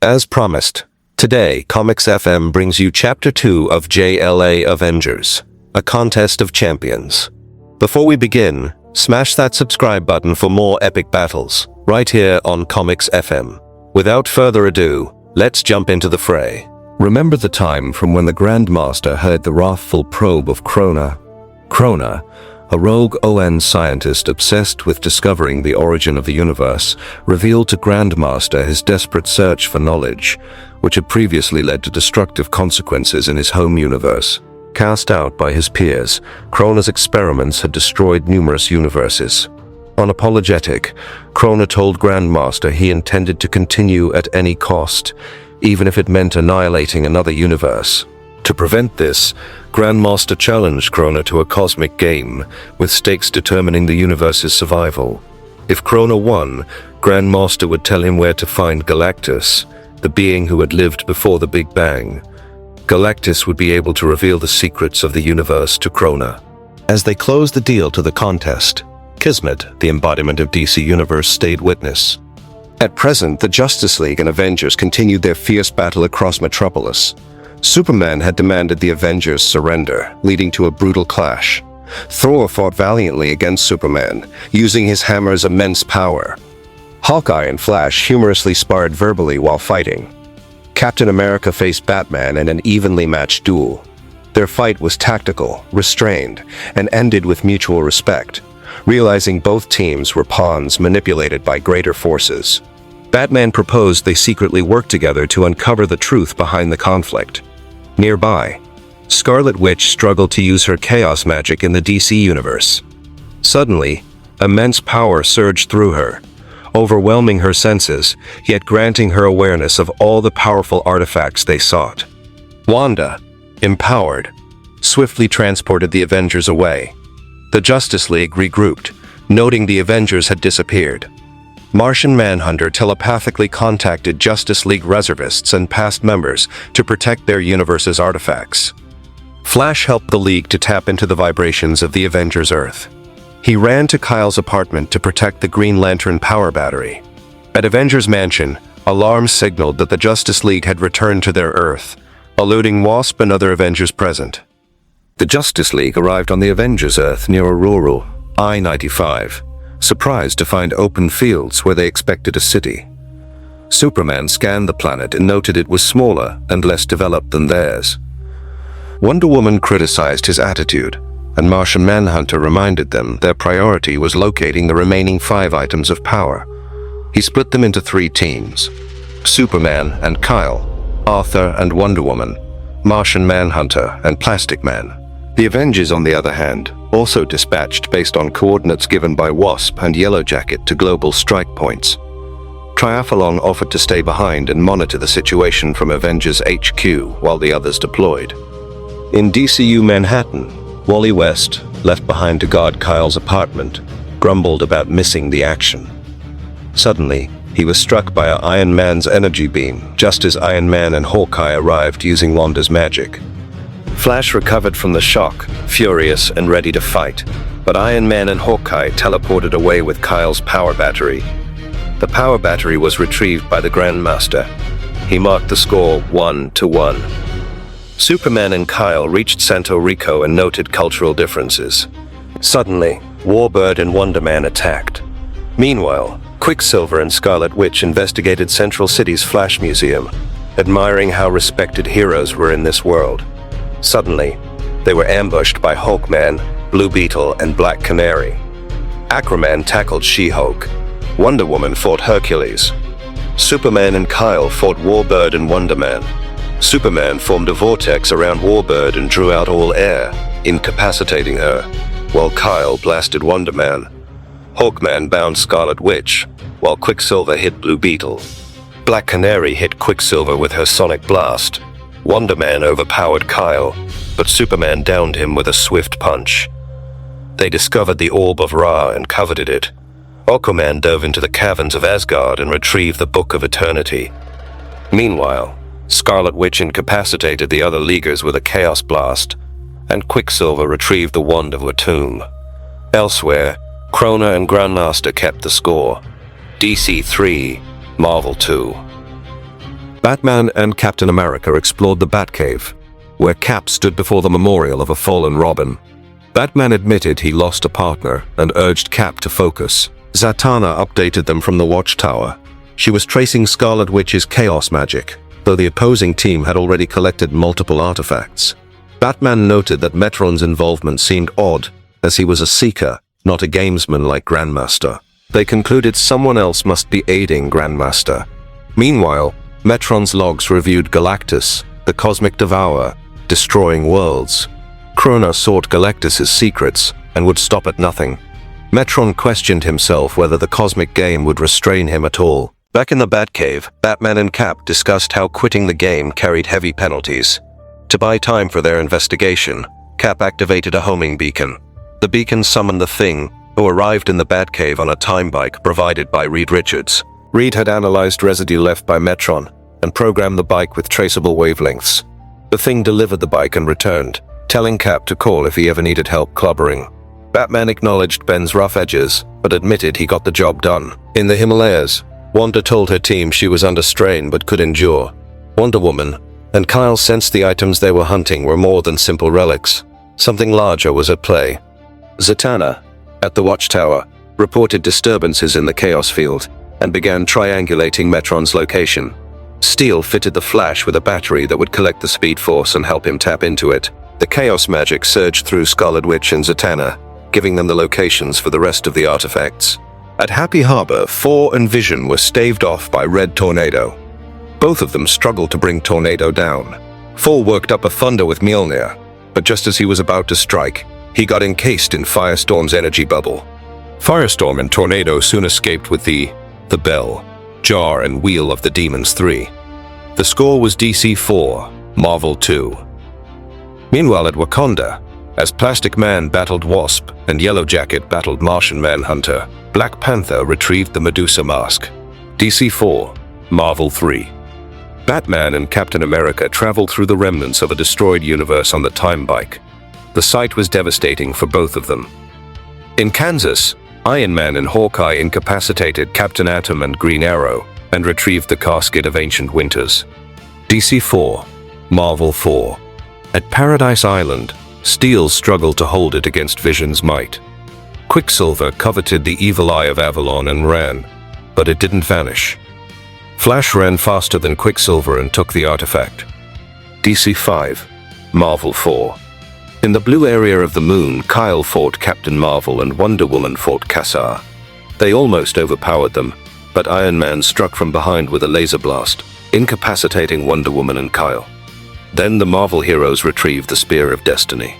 As promised, today ComixFM brings you Chapter 2 of JLA Avengers, a contest of champions. Before we begin, smash that subscribe button for more epic battles, right here on ComixFM. Without further ado, let's jump into the fray. Remember the time from when the Grandmaster heard the wrathful probe of Krona? Krona, a rogue ON scientist obsessed with discovering the origin of the universe, revealed to Grandmaster his desperate search for knowledge, which had previously led to destructive consequences in his home universe. Cast out by his peers, Krona's experiments had destroyed numerous universes. Unapologetic, Krona told Grandmaster he intended to continue at any cost, even if it meant annihilating another universe. To prevent this, Grandmaster challenged Krona to a cosmic game, with stakes determining the universe's survival. If Krona won, Grandmaster would tell him where to find Galactus, the being who had lived before the Big Bang. Galactus would be able to reveal the secrets of the universe to Krona. As they closed the deal to the contest, Kismet, the embodiment of DC Universe, stayed witness. At present, the Justice League and Avengers continued their fierce battle across Metropolis. Superman had demanded the Avengers surrender, leading to a brutal clash. Thor fought valiantly against Superman, using his hammer's immense power. Hawkeye and Flash humorously sparred verbally while fighting. Captain America faced Batman in an evenly matched duel. Their fight was tactical, restrained, and ended with mutual respect, realizing both teams were pawns manipulated by greater forces. Batman proposed they secretly work together to uncover the truth behind the conflict. Nearby, Scarlet Witch struggled to use her chaos magic in the DC universe. Suddenly, immense power surged through her, overwhelming her senses, yet granting her awareness of all the powerful artifacts they sought. Wanda, empowered, swiftly transported the Avengers away. The Justice League regrouped, noting the Avengers had disappeared. Martian Manhunter telepathically contacted Justice League reservists and past members to protect their universe's artifacts. Flash helped the League to tap into the vibrations of the Avengers' Earth. He ran to Kyle's apartment to protect the Green Lantern power battery. At Avengers Mansion, alarms signaled that the Justice League had returned to their Earth, eluding Wasp and other Avengers present. The Justice League arrived on the Avengers' Earth near a rural I-95, surprised to find open fields where they expected a city. Superman scanned the planet and noted it was smaller and less developed than theirs. Wonder Woman criticized his attitude, and Martian Manhunter reminded them their priority was locating the remaining 5 items of power. He split them into 3 teams: Superman and Kyle, Arthur and Wonder Woman, Martian Manhunter and Plastic Man. The Avengers, on the other hand, also dispatched based on coordinates given by Wasp and Yellowjacket to global strike points. Triathlon offered to stay behind and monitor the situation from Avengers HQ while the others deployed. In DCU Manhattan, Wally West, left behind to guard Kyle's apartment, grumbled about missing the action. Suddenly, he was struck by Iron Man's energy beam just as Iron Man and Hawkeye arrived using Wanda's magic. Flash recovered from the shock, furious and ready to fight, but Iron Man and Hawkeye teleported away with Kyle's power battery. The power battery was retrieved by the Grandmaster. He marked the score 1-1. Superman and Kyle reached Santo Rico and noted cultural differences. Suddenly, Warbird and Wonder Man attacked. Meanwhile, Quicksilver and Scarlet Witch investigated Central City's Flash Museum, admiring how respected heroes were in this world. Suddenly, they were ambushed by Hawkman, Blue Beetle, and Black Canary. Aquaman tackled She-Hulk. Wonder Woman fought Hercules. Superman and Kyle fought Warbird and Wonder Man. Superman formed a vortex around Warbird and drew out all air, incapacitating her, while Kyle blasted Wonder Man. Hawkman bound Scarlet Witch, while Quicksilver hit Blue Beetle. Black Canary hit Quicksilver with her sonic blast. Wonder Man overpowered Kyle, but Superman downed him with a swift punch. They discovered the Orb of Ra and coveted it. Aquaman dove into the caverns of Asgard and retrieved the Book of Eternity. Meanwhile, Scarlet Witch incapacitated the other Leaguers with a Chaos Blast, and Quicksilver retrieved the Wand of Watum. Elsewhere, Krona and Grandmaster kept the score. DC 3, Marvel 2. Batman and Captain America explored the Batcave, where Cap stood before the memorial of a fallen Robin. Batman admitted he lost a partner and urged Cap to focus. Zatanna updated them from the Watchtower. She was tracing Scarlet Witch's chaos magic, though the opposing team had already collected multiple artifacts. Batman noted that Metron's involvement seemed odd, as he was a seeker, not a gamesman like Grandmaster. They concluded someone else must be aiding Grandmaster. Meanwhile, Metron's logs reviewed Galactus, the cosmic devourer, destroying worlds. Krona sought Galactus's secrets and would stop at nothing. Metron questioned himself whether the cosmic game would restrain him at all. Back in the Batcave, Batman and Cap discussed how quitting the game carried heavy penalties. To buy time for their investigation, Cap activated a homing beacon. The beacon summoned the Thing, who arrived in the Batcave on a time bike provided by Reed Richards. Reed had analyzed residue left by Metron and programmed the bike with traceable wavelengths. The Thing delivered the bike and returned, telling Cap to call if he ever needed help clobbering. Batman acknowledged Ben's rough edges, but admitted he got the job done. In the Himalayas, Wanda told her team she was under strain but could endure. Wonder Woman and Kyle sensed the items they were hunting were more than simple relics. Something larger was at play. Zatanna, at the Watchtower, reported disturbances in the Chaos Field and began triangulating Metron's location. Steel fitted the Flash with a battery that would collect the Speed Force and help him tap into it. The Chaos magic surged through Scarlet Witch and Zatanna, giving them the locations for the rest of the artifacts. At Happy Harbor, Thor and Vision were staved off by Red Tornado. Both of them struggled to bring Tornado down. Thor worked up a thunder with Mjolnir, but just as he was about to strike, he got encased in Firestorm's energy bubble. Firestorm and Tornado soon escaped with the Bell, Jar, and Wheel of the Demons 3. The score was DC 4, Marvel 2. Meanwhile at Wakanda, as Plastic Man battled Wasp and Yellow Jacket battled Martian Manhunter, Black Panther retrieved the Medusa mask. DC 4, Marvel 3. Batman and Captain America traveled through the remnants of a destroyed universe on the Time Bike. The sight was devastating for both of them. In Kansas, Iron Man and Hawkeye incapacitated Captain Atom and Green Arrow and retrieved the casket of Ancient Winters. DC 4, Marvel 4. At Paradise Island, Steel struggled to hold it against Vision's might. Quicksilver coveted the evil eye of Avalon and ran, but it didn't vanish. Flash ran faster than Quicksilver and took the artifact. DC 5, Marvel 4. In the blue area of the moon, Kyle fought Captain Marvel and Wonder Woman fought Kassar. They almost overpowered them, but Iron Man struck from behind with a laser blast, incapacitating Wonder Woman and Kyle. Then the Marvel heroes retrieved the Spear of Destiny.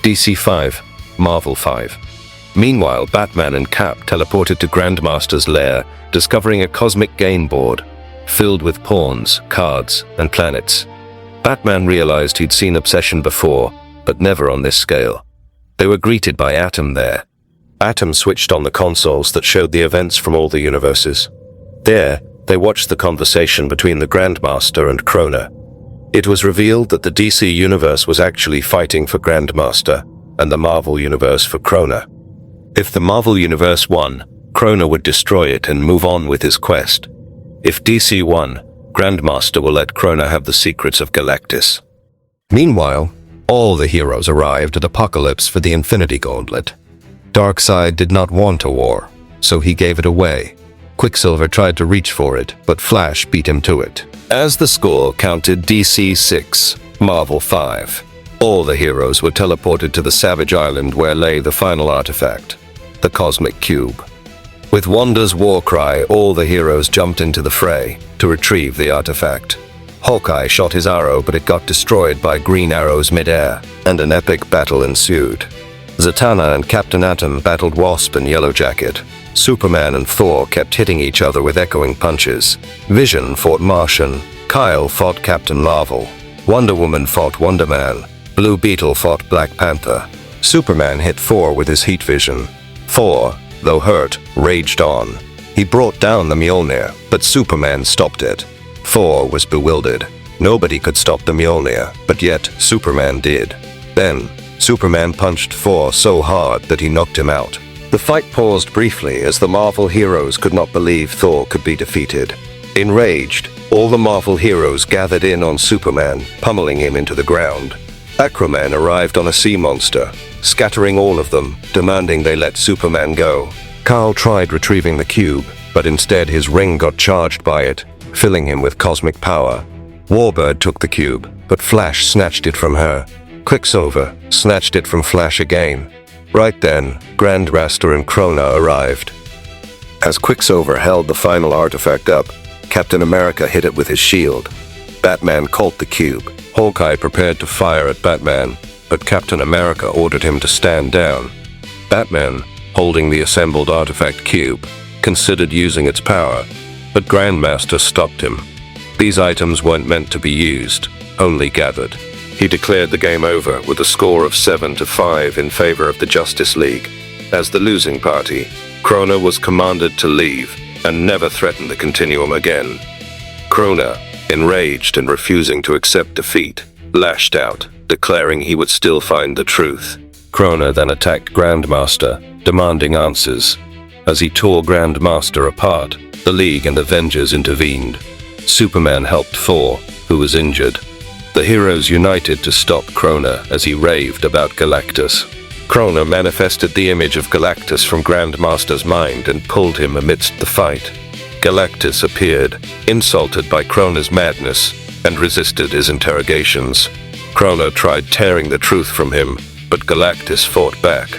DC 5, Marvel 5. Meanwhile, Batman and Cap teleported to Grandmaster's lair, discovering a cosmic game board, filled with pawns, cards, and planets. Batman realized he'd seen Obsession before, but never on this scale. They were greeted by Atom there. Atom switched on the consoles that showed the events from all the universes. There, they watched the conversation between the Grandmaster and Krona. It was revealed that the DC Universe was actually fighting for Grandmaster, and the Marvel Universe for Krona. If the Marvel Universe won, Krona would destroy it and move on with his quest. If DC won, Grandmaster will let Krona have the secrets of Galactus. Meanwhile, all the heroes arrived at Apocalypse for the Infinity Gauntlet. Darkseid did not want a war, so he gave it away. Quicksilver tried to reach for it, but Flash beat him to it. As the score counted DC 6, Marvel 5. All the heroes were teleported to the Savage Island where lay the final artifact, the Cosmic Cube. With Wanda's war cry, all the heroes jumped into the fray to retrieve the artifact. Hawkeye shot his arrow, but it got destroyed by Green Arrow's midair, and an epic battle ensued. Zatanna and Captain Atom battled Wasp and Yellow Jacket. Superman and Thor kept hitting each other with echoing punches. Vision fought Martian. Kyle fought Captain Marvel. Wonder Woman fought Wonder Man. Blue Beetle fought Black Panther. Superman hit Thor with his heat vision. Thor, though hurt, raged on. He brought down the Mjolnir, but Superman stopped it. Thor was bewildered. Nobody could stop the Mjolnir, but yet Superman did. Then, Superman punched Thor so hard that he knocked him out. The fight paused briefly as the Marvel heroes could not believe Thor could be defeated. Enraged, All the Marvel heroes gathered in on Superman, pummeling him into the ground. Aquaman arrived on a sea monster, scattering all of them, demanding they let Superman go. Carl tried retrieving the cube, but instead his ring got charged by it, filling him with cosmic power. Warbird took the cube, but Flash snatched it from her. Quicksilver snatched it from Flash again. Right then, Grandmaster and Krona arrived. As Quicksilver held the final artifact up, Captain America hit it with his shield. Batman caught the cube. Hawkeye prepared to fire at Batman, but Captain America ordered him to stand down. Batman, holding the assembled artifact cube, considered using its power, but Grandmaster stopped him. These items weren't meant to be used, only gathered. He declared the game over with a score of 7-5 in favor of the Justice League. As the losing party, Krona was commanded to leave and never threaten the Continuum again. Krona, enraged and refusing to accept defeat, lashed out, declaring he would still find the truth. Krona then attacked Grandmaster, demanding answers. As he tore Grandmaster apart, the League and Avengers intervened. Superman helped Thor, who was injured. The heroes united to stop Krona as he raved about Galactus. Krona manifested the image of Galactus from Grandmaster's mind and pulled him amidst the fight. Galactus appeared, insulted by Krona's madness, and resisted his interrogations. Krona tried tearing the truth from him, but Galactus fought back.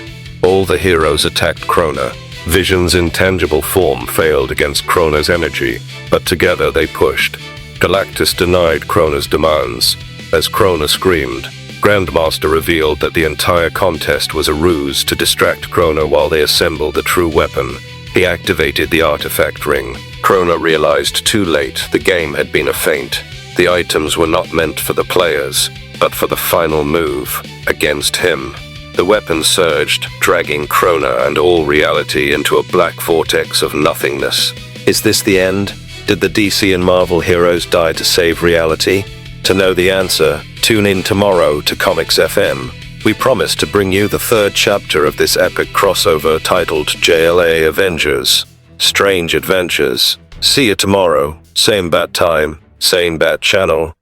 All the heroes attacked Krona. Vision's intangible form failed against Krona's energy, but together they pushed. Galactus denied Krona's demands. As Krona screamed, Grandmaster revealed that the entire contest was a ruse to distract Krona while they assembled the true weapon. He activated the artifact ring. Krona realized too late the game had been a feint. The items were not meant for the players, but for the final move, against him. The weapon surged, dragging Krona and all reality into a black vortex of nothingness. Is this the end? Did the DC and Marvel heroes die to save reality? To know the answer, tune in tomorrow to ComixFM. We promise to bring you the third chapter of this epic crossover titled JLA Avengers: Strange Adventures. See you tomorrow, same bat time, same bat channel.